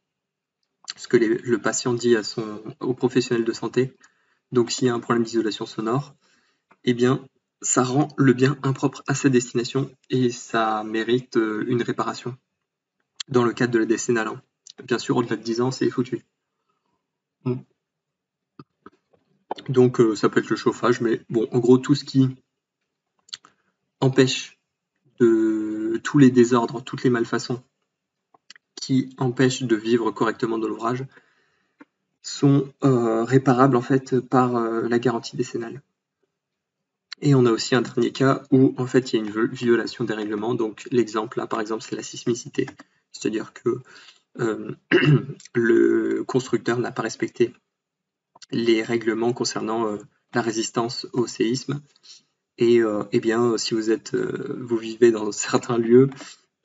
ce que le patient dit au professionnel de santé. Donc s'il y a un problème d'isolation sonore, eh bien, ça rend le bien impropre à sa destination et ça mérite une réparation dans le cadre de la décennale. Hein. Bien sûr, au-delà de 10 ans, c'est foutu. Donc ça peut être le chauffage, mais bon, en gros, tout ce qui empêche tous les désordres, toutes les malfaçons qui empêchent de vivre correctement dans l'ouvrage sont réparables en fait par la garantie décennale. Et on a aussi un dernier cas où en fait il y a une violation des règlements. Donc l'exemple là par exemple c'est la sismicité. C'est-à-dire que le constructeur n'a pas respecté les règlements concernant la résistance au séisme. Et eh bien si vous vivez dans certains lieux,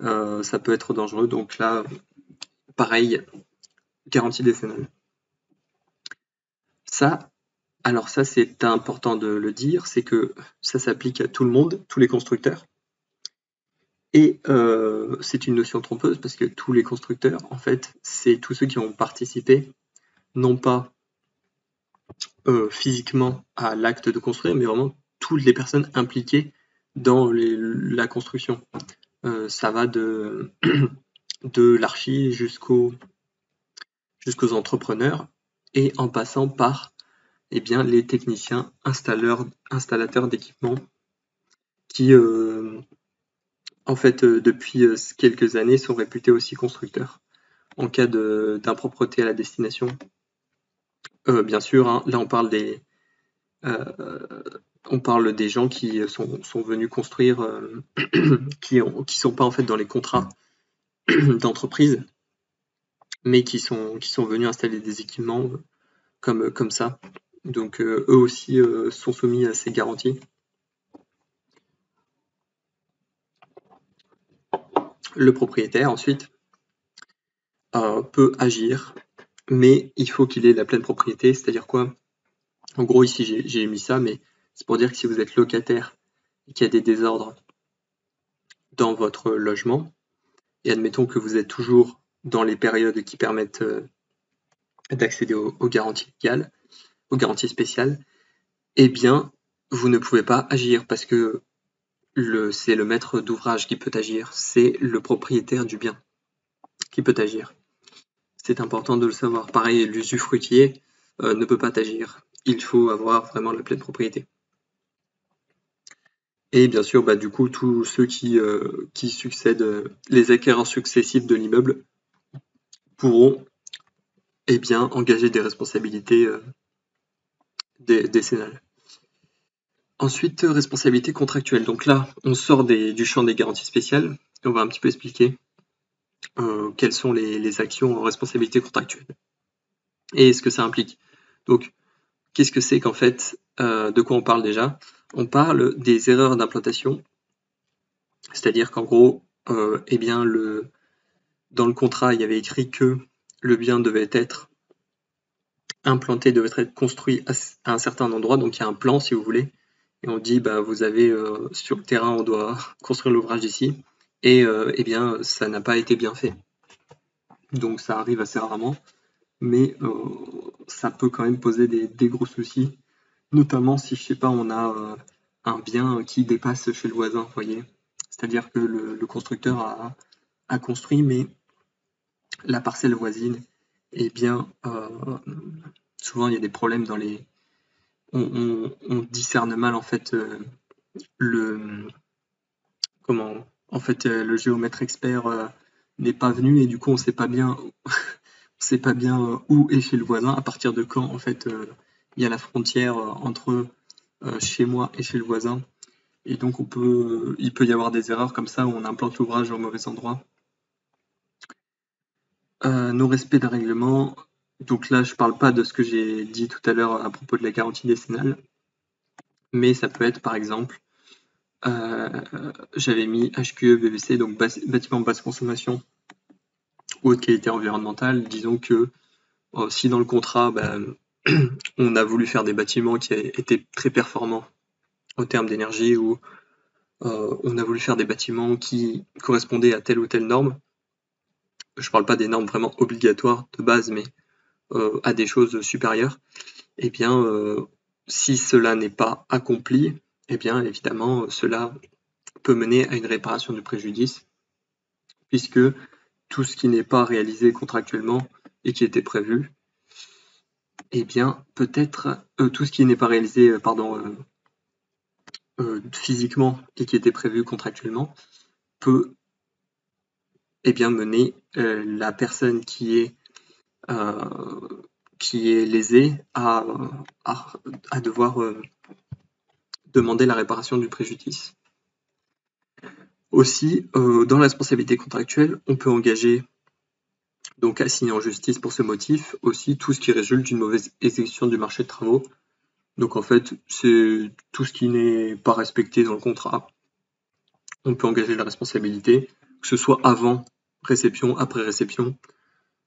ça peut être dangereux. Donc là, pareil, garantie décennale. Alors ça c'est important de le dire, c'est que ça s'applique à tout le monde, tous les constructeurs. Et c'est une notion trompeuse parce que tous les constructeurs, en fait, c'est tous ceux qui ont participé, non pas physiquement à l'acte de construire, mais vraiment toutes les personnes impliquées dans la construction. Ça va de l'archi jusqu'aux entrepreneurs et en passant par eh bien, les techniciens installateurs d'équipements qui en fait depuis quelques années sont réputés aussi constructeurs en cas d'impropreté à la destination. Bien sûr, hein, là on parle des gens qui sont venus construire, qui sont pas en fait dans les contrats d'entreprise, mais qui sont venus installer des équipements comme ça. Donc eux aussi sont soumis à ces garanties. Le propriétaire ensuite peut agir, mais il faut qu'il ait la pleine propriété, c'est-à-dire quoi? En gros ici j'ai mis ça, mais c'est pour dire que si vous êtes locataire et qu'il y a des désordres dans votre logement, et admettons que vous êtes toujours dans les périodes qui permettent d'accéder aux garanties légales, aux garanties spéciales, eh bien, vous ne pouvez pas agir parce que c'est le maître d'ouvrage qui peut agir, c'est le propriétaire du bien qui peut agir. C'est important de le savoir. Pareil, l'usufruitier ne peut pas agir. Il faut avoir vraiment la pleine propriété. Et bien sûr, du coup, tous ceux qui succèdent, les acquéreurs successifs de l'immeuble pourront eh bien, engager des responsabilités décennales. Ensuite, responsabilité contractuelle. Donc là, on sort du champ des garanties spéciales et on va un petit peu expliquer quelles sont les actions en responsabilité contractuelle et ce que ça implique. Donc, qu'est-ce que c'est qu'en fait, de quoi on parle déjà? On parle des erreurs d'implantation, c'est-à-dire qu'en gros, eh bien, dans le contrat, il y avait écrit que le bien devait être implanté, devait être construit à un certain endroit, donc il y a un plan si vous voulez, et on dit bah vous avez sur le terrain on doit construire l'ouvrage ici, et eh bien ça n'a pas été bien fait. Donc ça arrive assez rarement, mais ça peut quand même poser des gros soucis, notamment si je sais pas on a un bien qui dépasse chez le voisin, vous voyez. C'est-à-dire que le constructeur a construit, mais la parcelle voisine, eh bien, souvent il y a des problèmes dans les. On discerne mal en fait le comment en fait le géomètre expert n'est pas venu et du coup on sait pas bien où est chez le voisin, à partir de quand en fait il y a la frontière entre chez moi et chez le voisin. Et donc il peut y avoir des erreurs comme ça où on implante l'ouvrage au mauvais endroit. Non-respect d'un règlement. Donc là, je parle pas de ce que j'ai dit tout à l'heure à propos de la garantie décennale, mais ça peut être par exemple, j'avais mis HQE BBC, donc bâtiment basse consommation, haute qualité environnementale. Disons que si dans le contrat, on a voulu faire des bâtiments qui étaient très performants en termes d'énergie, ou on a voulu faire des bâtiments qui correspondaient à telle ou telle norme. Je parle pas des normes vraiment obligatoires de base, mais à des choses supérieures. Eh bien, si cela n'est pas accompli, eh bien évidemment cela peut mener à une réparation du préjudice, puisque tout ce qui n'est pas réalisé contractuellement et qui était prévu, eh bien peut-être tout ce qui n'est pas réalisé, physiquement et qui était prévu contractuellement peut eh bien mener la personne qui est lésée à devoir demander la réparation du préjudice. Aussi, dans la responsabilité contractuelle, on peut engager, donc assigner en justice pour ce motif, aussi tout ce qui résulte d'une mauvaise exécution du marché de travaux. Donc en fait, c'est tout ce qui n'est pas respecté dans le contrat. On peut engager la responsabilité, que ce soit avant réception, après réception,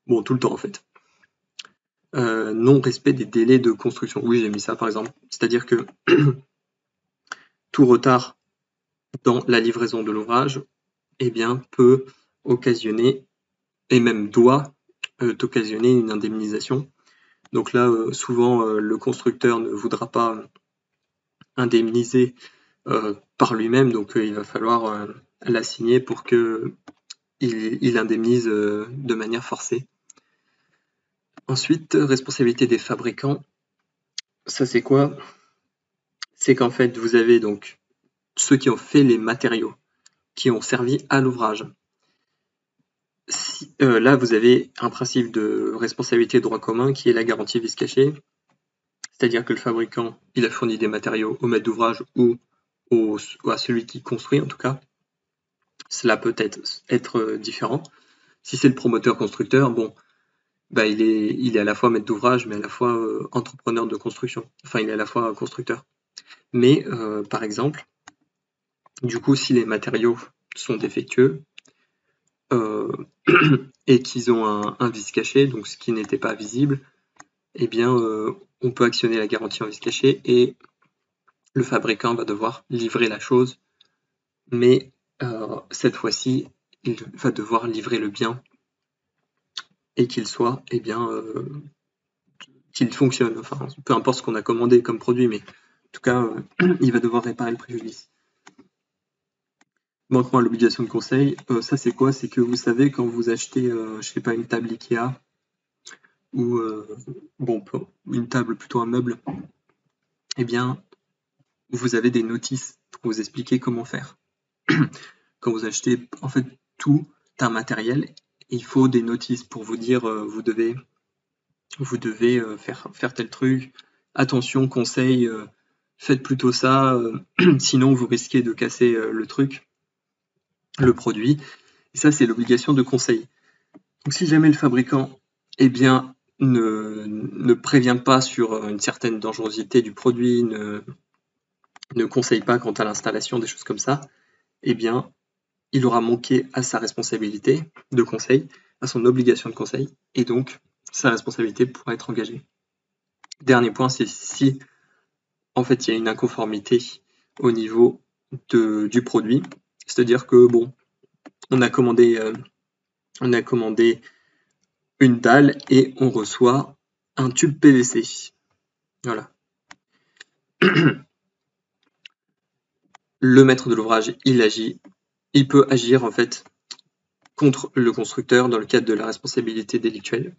bon, tout le temps en fait. Non-respect des délais de construction. Oui, j'ai mis ça par exemple. C'est-à-dire que tout retard dans la livraison de l'ouvrage, eh bien, peut occasionner, et même doit occasionner une indemnisation. Donc là, souvent, le constructeur ne voudra pas indemniser par lui-même, donc il va falloir l'assigner pour qu'il indemnise de manière forcée. Ensuite, responsabilité des fabricants. Ça, c'est quoi? C'est qu'en fait, vous avez donc ceux qui ont fait les matériaux, qui ont servi à l'ouvrage. Là, vous avez un principe de responsabilité de droit commun qui est la garantie vice cachée, c'est-à-dire que le fabricant, il a fourni des matériaux au maître d'ouvrage ou à celui qui construit en tout cas. Cela peut être différent. Si c'est le promoteur constructeur, bon, il est à la fois maître d'ouvrage, mais à la fois entrepreneur de construction. Enfin, il est à la fois constructeur. Mais par exemple, du coup, si les matériaux sont défectueux et qu'ils ont un vice caché, donc ce qui n'était pas visible, eh bien, on peut actionner la garantie en vice caché et le fabricant va devoir livrer la chose, mais cette fois-ci, il va devoir livrer le bien et qu'il soit, eh bien, qu'il fonctionne. Enfin, peu importe ce qu'on a commandé comme produit, mais en tout cas, il va devoir réparer le préjudice. Manquement à l'obligation de conseil, ça c'est quoi? C'est que vous savez, quand vous achetez, je sais pas, une table Ikea, ou une table, plutôt un meuble, eh bien, vous avez des notices pour vous expliquer comment faire. Quand vous achetez en fait tout un matériel, il faut des notices pour vous dire vous devez faire tel truc, attention, conseil, faites plutôt ça, sinon vous risquez de casser le truc, le produit. Et ça, c'est l'obligation de conseil. Donc si jamais le fabricant eh bien, ne prévient pas sur une certaine dangerosité du produit, ne conseille pas quant à l'installation, des choses comme ça, eh bien, il aura manqué à sa responsabilité de conseil, à son obligation de conseil, et donc sa responsabilité pourra être engagée. Dernier point, c'est si en fait il y a une inconformité au niveau du produit. C'est-à-dire que bon, on a commandé une dalle et on reçoit un tube PVC. Voilà. Le maître de l'ouvrage, il peut agir en fait contre le constructeur dans le cadre de la responsabilité délictuelle.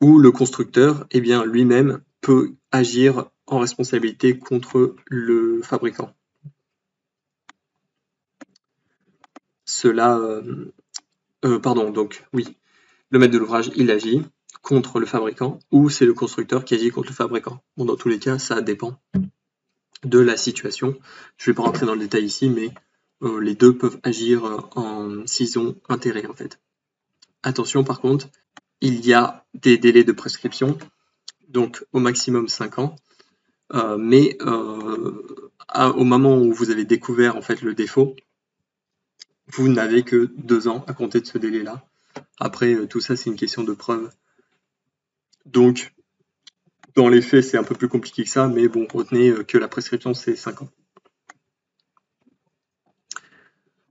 Ou le constructeur, eh bien, lui-même peut agir en responsabilité contre le fabricant. Donc oui, le maître de l'ouvrage, il agit contre le fabricant, ou c'est le constructeur qui agit contre le fabricant. Bon, dans tous les cas, ça dépend de la situation. Je ne vais pas rentrer dans le détail ici, mais les deux peuvent agir s'ils ont intérêt, en fait. Attention, par contre, il y a des délais de prescription, donc au maximum 5 ans, mais au moment où vous avez découvert en fait le défaut, vous n'avez que 2 ans à compter de ce délai-là. Après, tout ça, c'est une question de preuve. Donc, dans les faits, c'est un peu plus compliqué que ça, mais bon, retenez que la prescription, c'est 5 ans.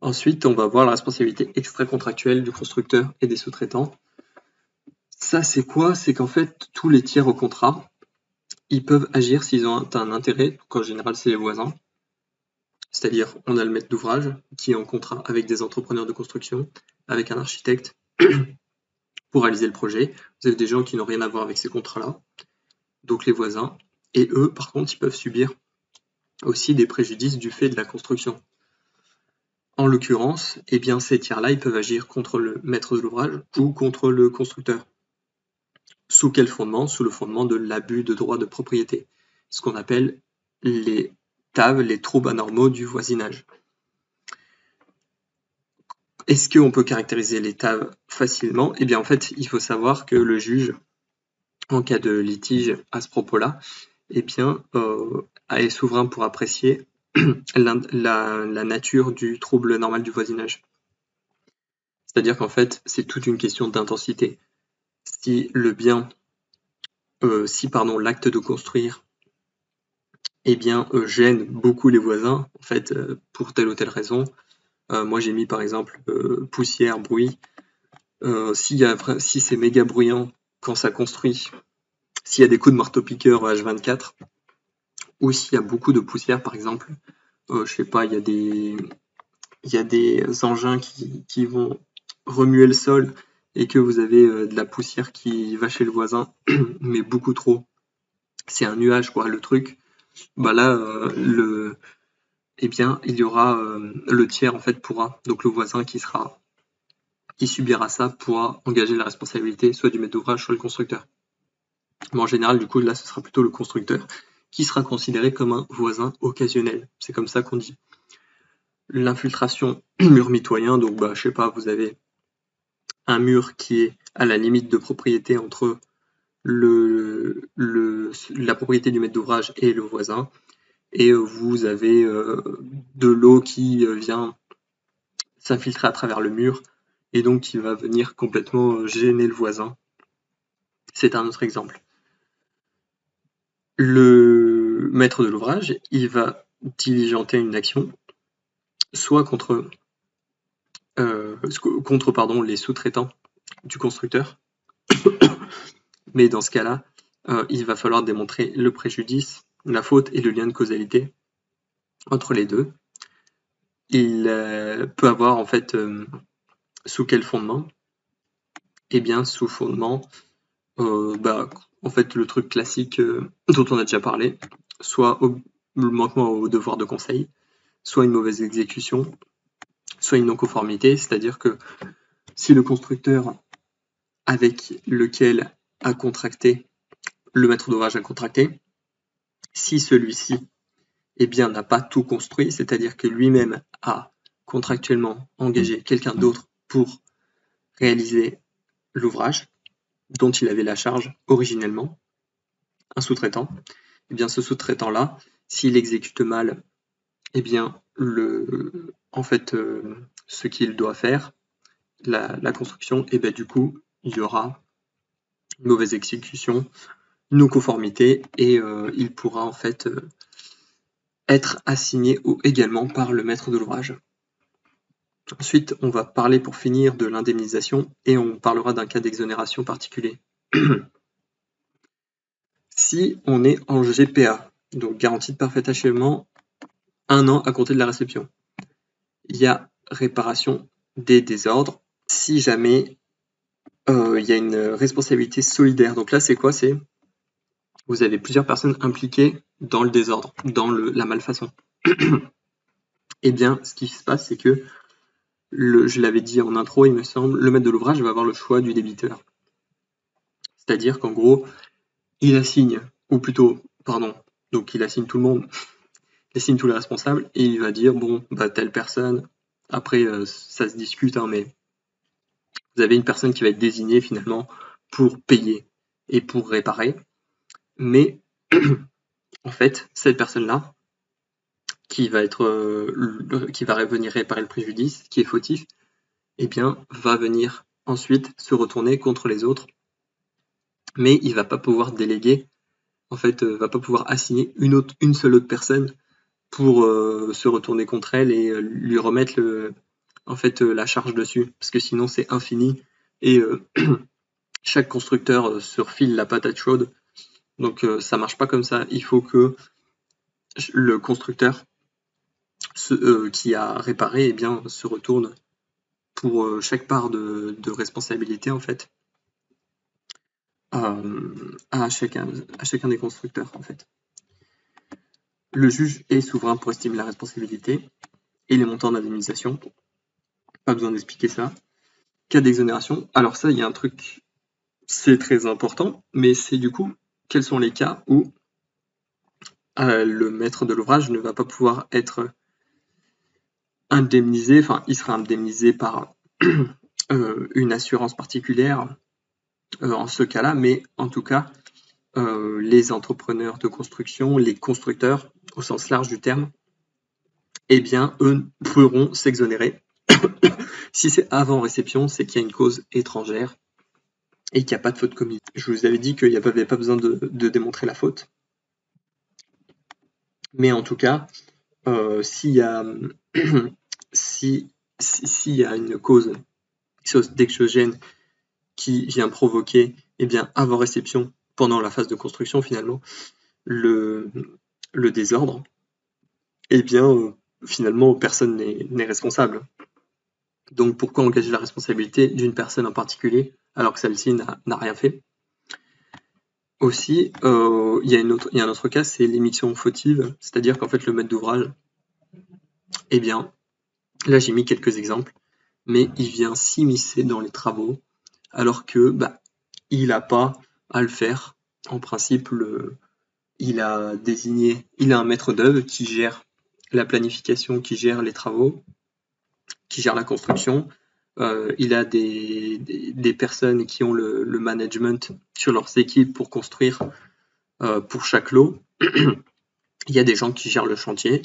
Ensuite, on va voir la responsabilité extra-contractuelle du constructeur et des sous-traitants. Ça, c'est quoi? C'est qu'en fait, tous les tiers au contrat, ils peuvent agir s'ils ont un intérêt, donc en général, c'est les voisins. C'est-à-dire, on a le maître d'ouvrage qui est en contrat avec des entrepreneurs de construction, avec un architecte, pour réaliser le projet. Vous avez des gens qui n'ont rien à voir avec ces contrats-là, donc les voisins. Et eux, par contre, ils peuvent subir aussi des préjudices du fait de la construction. En l'occurrence, eh bien, ces tiers-là, ils peuvent agir contre le maître de l'ouvrage ou contre le constructeur. Sous quel fondement? Sous le fondement de l'abus de droit de propriété, ce qu'on appelle les TAV, les troubles anormaux du voisinage. Est-ce qu'on peut caractériser les TAV facilement? Eh bien, en fait, il faut savoir que le juge, en cas de litige à ce propos-là, eh bien, est souverain pour apprécier la nature du trouble normal du voisinage. C'est-à-dire qu'en fait, c'est toute une question d'intensité. Si l'acte de construire, eh bien, gêne beaucoup les voisins, en fait, pour telle ou telle raison. Moi, j'ai mis par exemple poussière, bruit. Si c'est méga bruyant quand ça construit, s'il y a des coups de marteau-piqueur H24, ou s'il y a beaucoup de poussière, par exemple, je sais pas, il y a des engins qui vont remuer le sol et que vous avez de la poussière qui va chez le voisin, mais beaucoup trop. C'est un nuage, quoi, le truc. Bah là, il y aura le tiers en fait pourra, donc le voisin qui subira ça pourra engager la responsabilité soit du maître d'ouvrage, soit le constructeur. Mais en général, du coup, là, ce sera plutôt le constructeur qui sera considéré comme un voisin occasionnel. C'est comme ça qu'on dit. L'infiltration mur mitoyen, donc je sais pas, vous avez un mur qui est à la limite de propriété entre la propriété du maître d'ouvrage et le voisin, et vous avez de l'eau qui vient s'infiltrer à travers le mur, et donc qui va venir complètement gêner le voisin. C'est un autre exemple. Le maître de l'ouvrage, il va diligenter une action, soit contre les sous-traitants du constructeur, mais dans ce cas-là, il va falloir démontrer le préjudice, la faute et le lien de causalité entre les deux. Il peut avoir en fait sous quel fondement? Eh bien, sous fondement, en fait, le truc classique dont on a déjà parlé, soit le manquement au devoir de conseil, soit une mauvaise exécution, soit une non-conformité, c'est-à-dire que si le constructeur avec lequel a contracté, le maître d'ouvrage a contracté, si celui-ci n'a pas tout construit, c'est-à-dire que lui-même a contractuellement engagé quelqu'un d'autre pour réaliser l'ouvrage dont il avait la charge originellement, un sous-traitant, ce sous-traitant-là, s'il exécute mal, ce qu'il doit faire, la construction, du coup, il y aura une mauvaise exécution, non-conformité, et il pourra en fait être assigné également par le maître de l'ouvrage. Ensuite, on va parler pour finir de l'indemnisation et on parlera d'un cas d'exonération particulier. Si on est en GPA, donc garantie de parfait achèvement, 1 an à compter de la réception, il y a réparation des désordres si jamais il y a une responsabilité solidaire. Donc là, c'est quoi? C'est vous avez plusieurs personnes impliquées dans le désordre, dans la malfaçon. Eh bien, ce qui se passe, c'est que, je l'avais dit en intro, il me semble, le maître de l'ouvrage va avoir le choix du débiteur. C'est-à-dire qu'en gros, il assigne, ou plutôt, pardon, donc il assigne tout le monde, il assigne tous les responsables, et il va dire, bon, bah telle personne, après ça se discute, hein, mais vous avez une personne qui va être désignée finalement pour payer et pour réparer, mais en fait, cette personne-là, qui va venir réparer le préjudice, qui est fautif, eh bien, va venir ensuite se retourner contre les autres, mais il va pas pouvoir déléguer, en fait, va pas pouvoir assigner une seule autre personne pour se retourner contre elle et lui remettre la charge dessus, parce que sinon c'est infini et chaque constructeur se refile la patate chaude, donc ça marche pas comme ça. Il faut que le constructeur qui a réparé, eh bien, se retourne pour chaque part de responsabilité en fait à chacun des constructeurs en fait. Le juge est souverain pour estimer la responsabilité et les montants d'indemnisation. Pas besoin d'expliquer ça. Cas d'exonération. Alors ça, il y a un truc, c'est très important, mais c'est du coup, quels sont les cas où le maître de l'ouvrage ne va pas pouvoir être indemnisé, enfin, il sera indemnisé par une assurance particulière en ce cas-là, mais en tout cas, les entrepreneurs de construction, les constructeurs, au sens large du terme, eh bien, eux pourront s'exonérer. Si c'est avant réception, c'est qu'il y a une cause étrangère et qu'il n'y a pas de faute commise. Je vous avais dit qu'il n'y avait pas besoin de démontrer la faute. Mais en tout cas, s'il y a une cause exogène qui vient provoquer, eh bien, avant réception, pendant la phase de construction finalement, le désordre, eh bien, finalement, personne n'est responsable. Donc pourquoi engager la responsabilité d'une personne en particulier alors que celle-ci n'a rien fait? Aussi, il y a un autre cas, c'est l'émission fautive, c'est-à-dire qu'en fait le maître d'ouvrage, eh bien, là j'ai mis quelques exemples, mais il vient s'immiscer dans les travaux alors que il n'a pas à le faire. En principe, il a un maître d'œuvre qui gère la planification, qui gère les travaux, qui gère la construction. Il a des personnes qui ont le management sur leurs équipes pour construire pour chaque lot. Il y a des gens qui gèrent le chantier.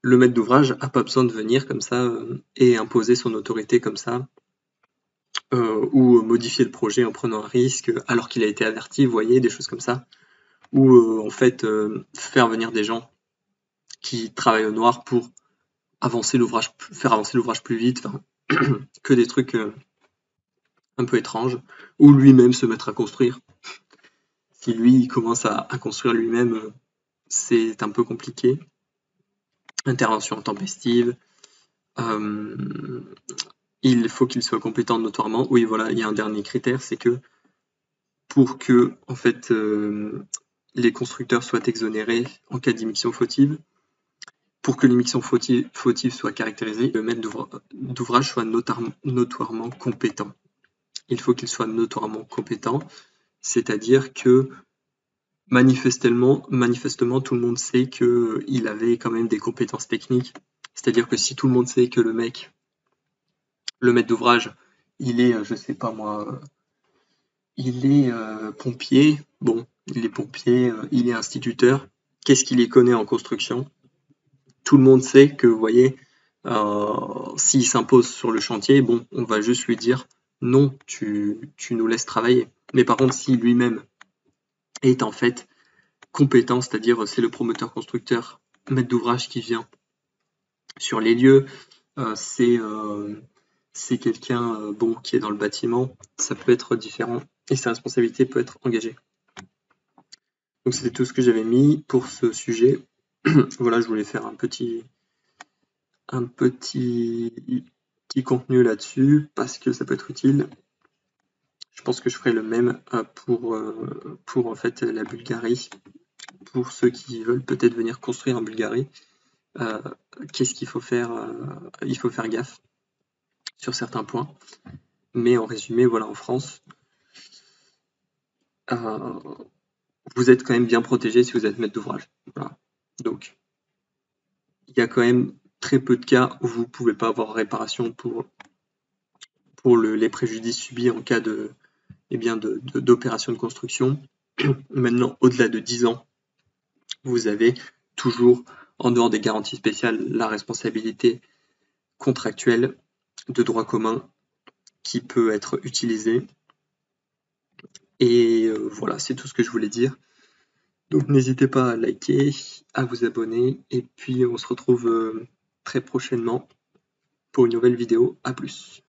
Le maître d'ouvrage n'a pas besoin de venir comme ça et imposer son autorité comme ça ou modifier le projet en prenant un risque alors qu'il a été averti, vous voyez, des choses comme ça. Ou en fait faire venir des gens qui travaillent au noir pour faire avancer l'ouvrage plus vite, enfin, que des trucs un peu étranges, ou lui-même se mettre à construire. Si lui il commence à construire lui-même, c'est un peu compliqué. Intervention intempestive. Il faut qu'il soit compétent notoirement. Oui, voilà, il y a un dernier critère, c'est que pour que en fait les constructeurs soient exonérés en cas d'émission fautive, pour que l'émission fautive soit caractérisée, le maître d'ouvrage soit notoirement compétent. Il faut qu'il soit notoirement compétent, c'est-à-dire que manifestement, tout le monde sait qu'il avait quand même des compétences techniques. C'est-à-dire que si tout le monde sait que le maître d'ouvrage, il est, je sais pas moi, il est pompier, bon, il est pompier, il est instituteur, qu'est-ce qu'il y connaît en construction? Tout le monde sait que, vous voyez, s'il s'impose sur le chantier, bon, on va juste lui dire non, tu nous laisses travailler. Mais par contre, si lui-même est en fait compétent, c'est-à-dire c'est le promoteur constructeur maître d'ouvrage qui vient sur les lieux, c'est quelqu'un bon qui est dans le bâtiment, ça peut être différent et sa responsabilité peut être engagée. Donc c'était tout ce que j'avais mis pour ce sujet. Voilà, je voulais faire un petit contenu là-dessus parce que ça peut être utile. Je pense que je ferai le même pour en fait la Bulgarie, pour ceux qui veulent peut-être venir construire en Bulgarie. Qu'est-ce qu'il faut faire? Il faut faire gaffe sur certains points. Mais en résumé, voilà, en France, vous êtes quand même bien protégé si vous êtes maître d'ouvrage. Voilà. Donc, il y a quand même très peu de cas où vous ne pouvez pas avoir réparation pour les préjudices subis en cas d'opération de construction. Maintenant, au-delà de 10 ans, vous avez toujours, en dehors des garanties spéciales, la responsabilité contractuelle de droit commun qui peut être utilisée. Et voilà, c'est tout ce que je voulais dire. Donc n'hésitez pas à liker, à vous abonner, et puis on se retrouve très prochainement pour une nouvelle vidéo. À plus.